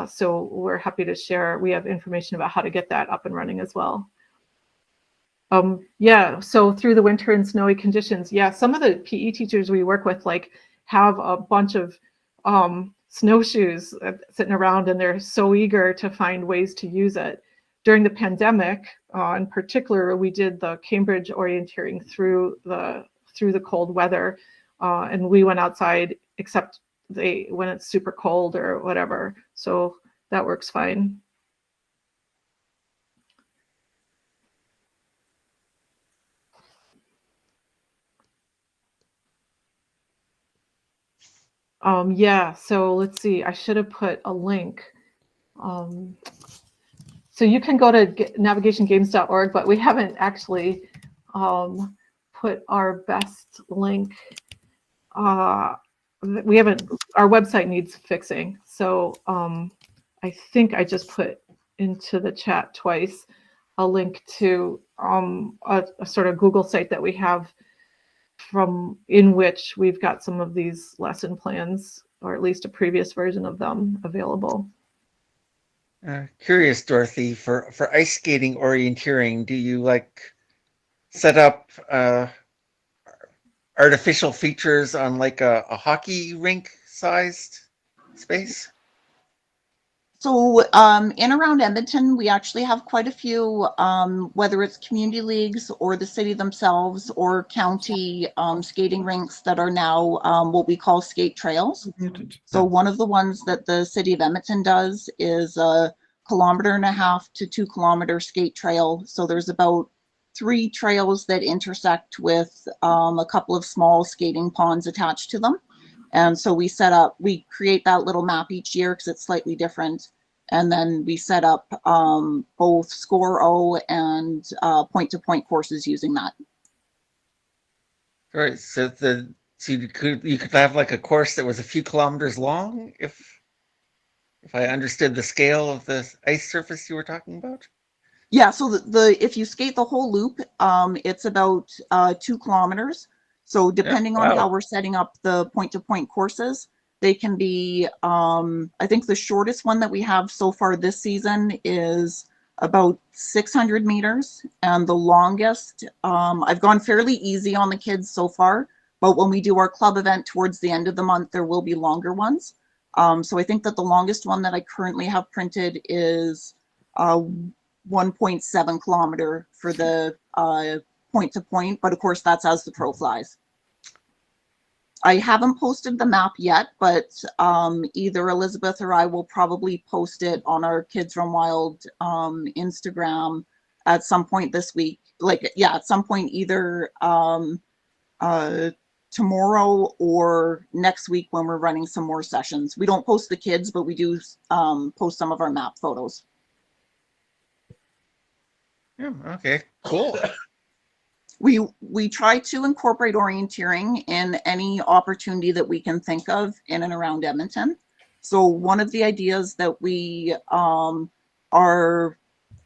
So we're happy to share. We have information about how to get that up and running as well. Yeah, so through the winter and snowy conditions, yeah, some of the PE teachers we work with have a bunch of snowshoes sitting around, and they're so eager to find ways to use it. During the pandemic, in particular, we did the Cambridge orienteering through the cold weather, and we went outside except when it's super cold or whatever. So that works fine. Yeah, so let's see, I should have put a link. So you can go to navigationgames.org, but we haven't actually put our best link. Our website needs fixing. So I think I just put into the chat twice a link to a sort of Google site that we have in which we've got some of these lesson plans, or at least a previous version of them, available. Curious, Dorothy, for ice skating orienteering, do you set up, artificial features on like a hockey rink sized space? So in around Edmonton, we actually have quite a few, whether it's community leagues or the city themselves or county skating rinks that are now what we call skate trails. So one of the ones that the city of Edmonton does is a 1.5 to 2 kilometer skate trail. So there's about 3 trails that intersect with a couple of small skating ponds attached to them. And so we create that little map each year because it's slightly different. And then we set up both Score O and point-to-point courses using that. All right, so you could have like a course that was a few kilometers long if I understood the scale of the ice surface you were talking about. Yeah, so if you skate the whole loop, it's about 2 kilometers. So depending on how we're setting up the point-to-point courses, they can be, I think the shortest one that we have so far this season is about 600 meters. And the longest, I've gone fairly easy on the kids so far, but when we do our club event towards the end of the month, there will be longer ones. So I think that the longest one that I currently have printed is 1.7 kilometer for the point-to-point, but of course that's as the pro flies. I haven't posted the map yet, but either Elizabeth or I will probably post it on our Kids Run Wild Instagram at some point this week. At some point either tomorrow or next week when we're running some more sessions. We don't post the kids, but we do post some of our map photos. Yeah, okay, cool. We try to incorporate orienteering in any opportunity that we can think of in and around Edmonton. So one of the ideas that we are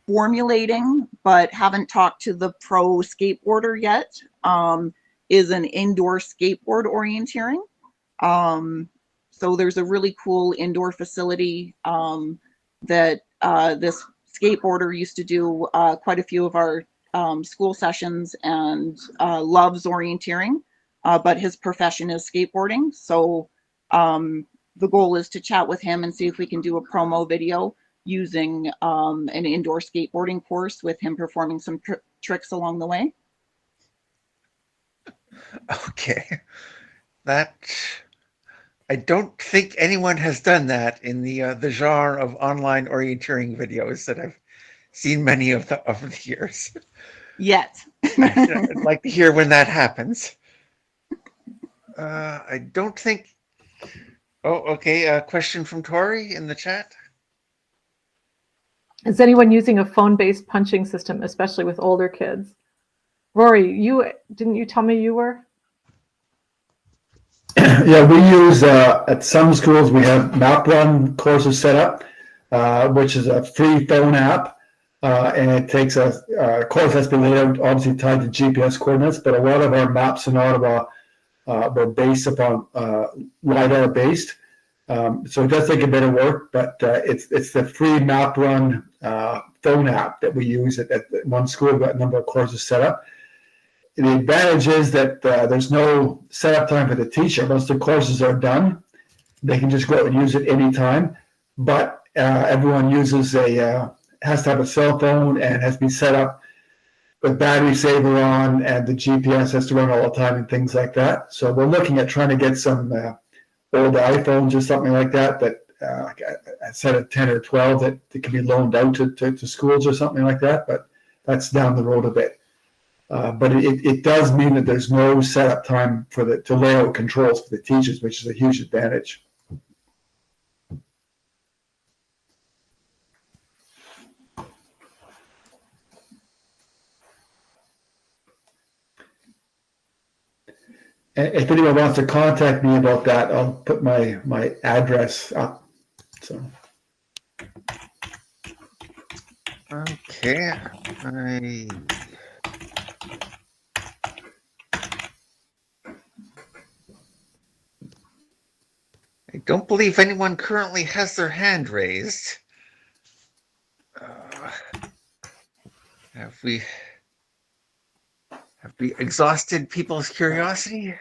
formulating but haven't talked to the pro skateboarder yet is an indoor skateboard orienteering. So there's a really cool indoor facility that this skateboarder used to do quite a few of our school sessions and loves orienteering, but his profession is skateboarding. So the goal is to chat with him and see if we can do a promo video using an indoor skateboarding course with him performing some tricks along the way. Okay, that I don't think anyone has done that in the genre of online orienteering videos that I've seen many of the years. Yet. I'd like to hear when that happens. I don't think. Oh, okay. A question from Tori in the chat. Is anyone using a phone-based punching system, especially with older kids? Rory, didn't you tell me you were? Yeah, we use at some schools we have MapRun courses set up, which is a free phone app, and it takes a course that's been laid out, obviously tied to GPS coordinates. But a lot of our maps in Ottawa were based upon LiDAR based, so it does take a bit of work. But it's the free MapRun phone app that we use at one school. We've got a number of courses set up. The advantage is that there's no setup time for the teacher. Once the courses are done, they can just go out and use it anytime. But everyone has to have a cell phone and has to be set up with battery saver on, and the GPS has to run all the time and things like that. So we're looking at trying to get some old iPhones or something like that, a set of 10 or 12 that can be loaned out to schools or something like that. But that's down the road a bit. But it does mean that there's no setup time to lay out controls for the teachers, which is a huge advantage. If anyone wants to contact me about that, I'll put my address up. So. Okay, I don't believe anyone currently has their hand raised. Have Have we exhausted people's curiosity?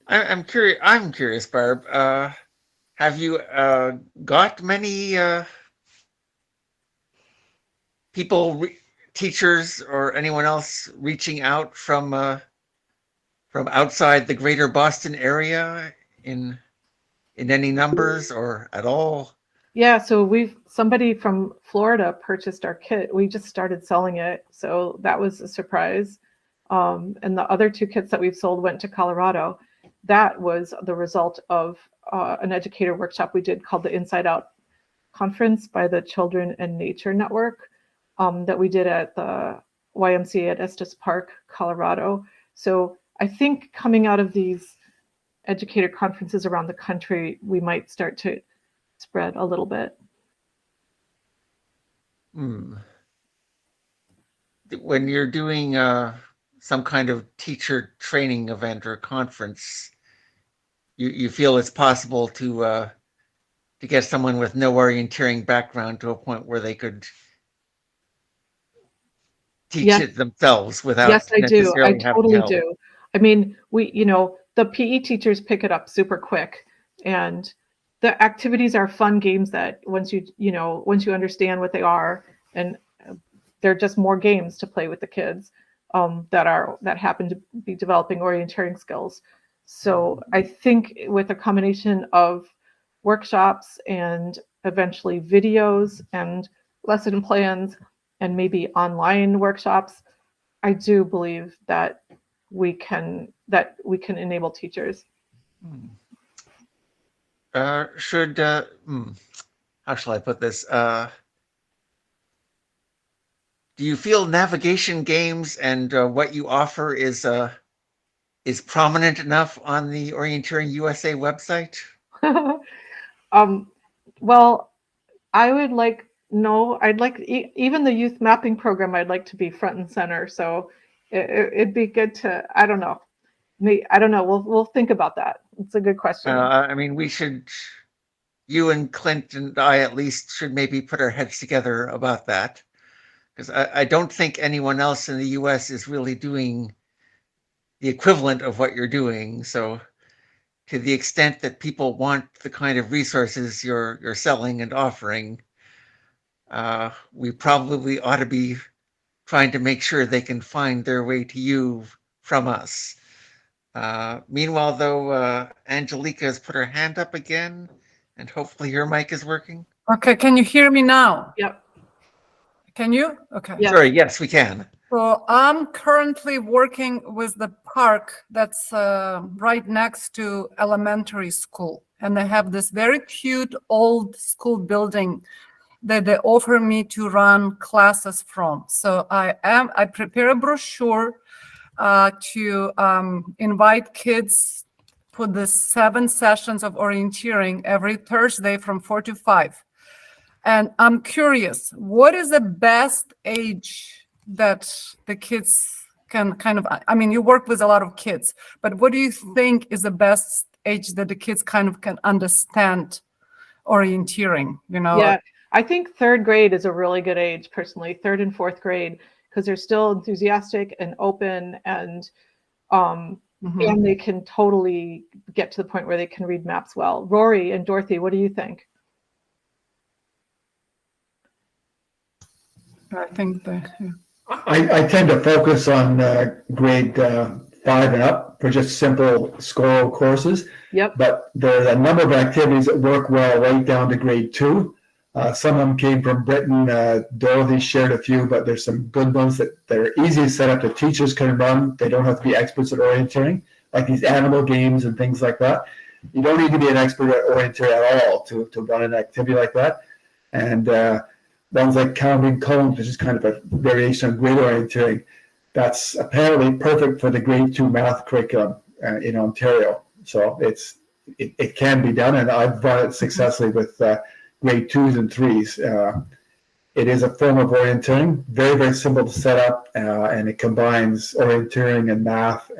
I'm curious. I'm curious, Barb. Have you got many people, teachers, or anyone else reaching out from outside the greater Boston area in any numbers or at all? Yeah, so somebody from Florida purchased our kit. We just started selling it, so that was a surprise. And the other 2 kits that we've sold went to Colorado. That was the result of an educator workshop we did called the Inside Out Conference by the Children and Nature Network that we did at the YMCA at Estes Park, Colorado. So I think coming out of these educator conferences around the country, we might start to spread a little bit. When you're doing some kind of teacher training event or conference, you feel it's possible to get someone with no orienteering background to a point where they could teach it themselves without Yes, I do. I necessarily having totally help. do. I mean, the PE teachers pick it up super quick, and the activities are fun games that once you understand what they are, and they're just more games to play with the kids that happen to be developing orienteering skills. So I think with a combination of workshops and eventually videos and lesson plans and maybe online workshops, I do believe that we can enable teachers. How shall I put this? Do you feel navigation games and what you offer is prominent enough on the Orienteering USA website? Well, I'd like even the youth mapping program, I'd like to be front and center. So it'd be good to, I don't know. We'll think about that. It's a good question. I mean, you and Clint and I at least should maybe put our heads together about that. Because I don't think anyone else in the US is really doing the equivalent of what you're doing. So to the extent that people want the kind of resources you're selling and offering, we probably ought to be trying to make sure they can find their way to you from us. Meanwhile, though, Angelica has put her hand up again, and hopefully your mic is working. Okay, can you hear me now? Yep. Can you? Okay. Yeah. Sorry, yes, we can. So I'm currently working with the park that's right next to elementary school. And they have this very cute old school building that they offer me to run classes from. So I prepare a brochure to invite kids for the 7 sessions of orienteering every Thursday from 4 to 5. And I'm curious, what is the best age that the kids can you work with a lot of kids, but what do you think is the best age that the kids kind of can understand orienteering, Yeah, I think 3rd grade is a really good age, personally, 3rd and 4th grade, because they're still enthusiastic and open and they can totally get to the point where they can read maps well. Rory and Dorothy, what do you think? I think I tend to focus on grade 5 and up for just simple score courses. Yep. But there's a number of activities that work well right down to grade 2. Some of them came from Britain. Dorothy shared a few, but there's some good ones that are easy to set up that teachers can run. They don't have to be experts at orienteering, like these animal games and things like that. You don't need to be an expert at orienteering at all to run an activity like that. And ones like counting cones, which is kind of a variation of grade orienteering, that's apparently perfect for the grade 2 math curriculum in Ontario. So it can be done, and I've run it successfully with grade 2s and 3s. It is a form of orienteering, very, very simple to set up, and it combines orienteering and math,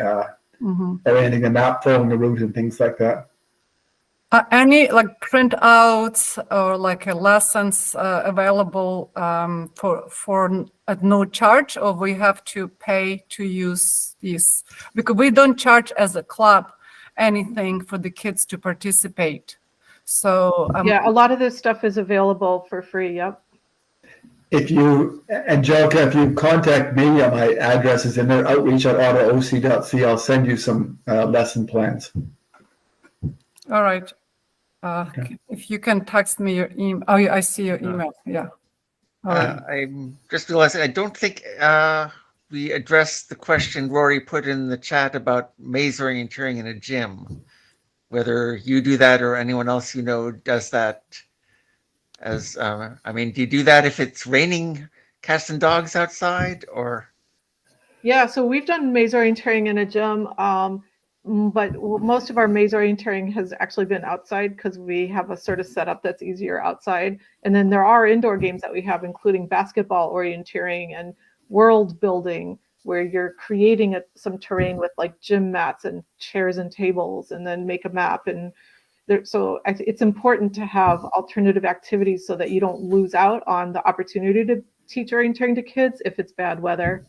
orienting the map, following the route, and things like that. Any like printouts or like lessons available for at no charge, or we have to pay to use these? Because we don't charge as a club anything for the kids to participate. So Yeah, a lot of this stuff is available for free. Yep. If you, Angelica, if you contact me, my address is in there, outreach@autooc.ca. I'll send you some lesson plans. all right. If you can text me your email. Oh, I see your email. Yeah. All right. I'm just realizing I don't think we addressed the question Rory put in the chat about maze orienteering in a gym. Whether you do that or anyone else you know does that. As I mean, do you do that if it's raining cats and dogs outside, or? Yeah, so we've done maze orienteering in a gym, but most of our maze orienteering has actually been outside because we have a sort of setup that's easier outside. And then there are indoor games that we have, including basketball orienteering and world building, where you're creating some terrain with like gym mats and chairs and tables, and then make a map. And so it's important to have alternative activities so that you don't lose out on the opportunity to teach orienteering to kids if it's bad weather.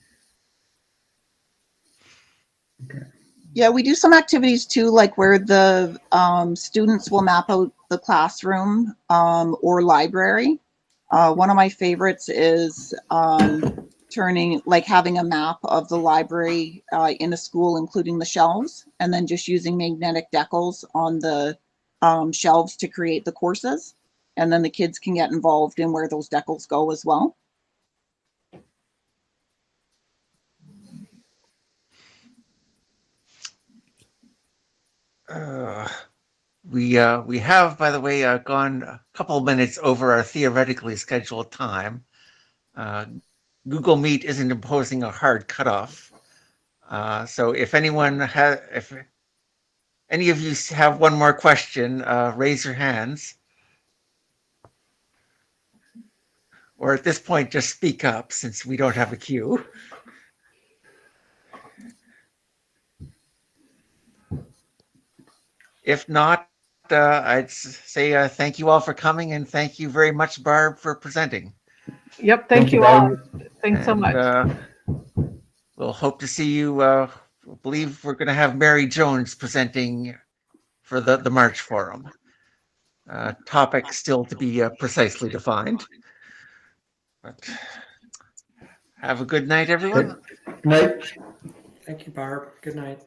Yeah, we do some activities too, like where the students will map out the classroom or library. One of my favorites is having a map of the library in a school, including the shelves, and then just using magnetic decals on the shelves to create the courses. And then the kids can get involved in where those decals go as well. We have, by the way, gone a couple minutes over our theoretically scheduled time. Google Meet isn't imposing a hard cutoff. So if any of you have one more question, raise your hands. Or at this point, just speak up since we don't have a queue. If not, I'd say thank you all for coming, and thank you very much, Barb, for presenting. Yep, thank you all. Thanks so And, much. We'll hope to see you. I believe we're going to have Mary Jones presenting for the March Forum. Topic still to be precisely defined. But have a good night, everyone. Good night. Thank you, Barb. Good night.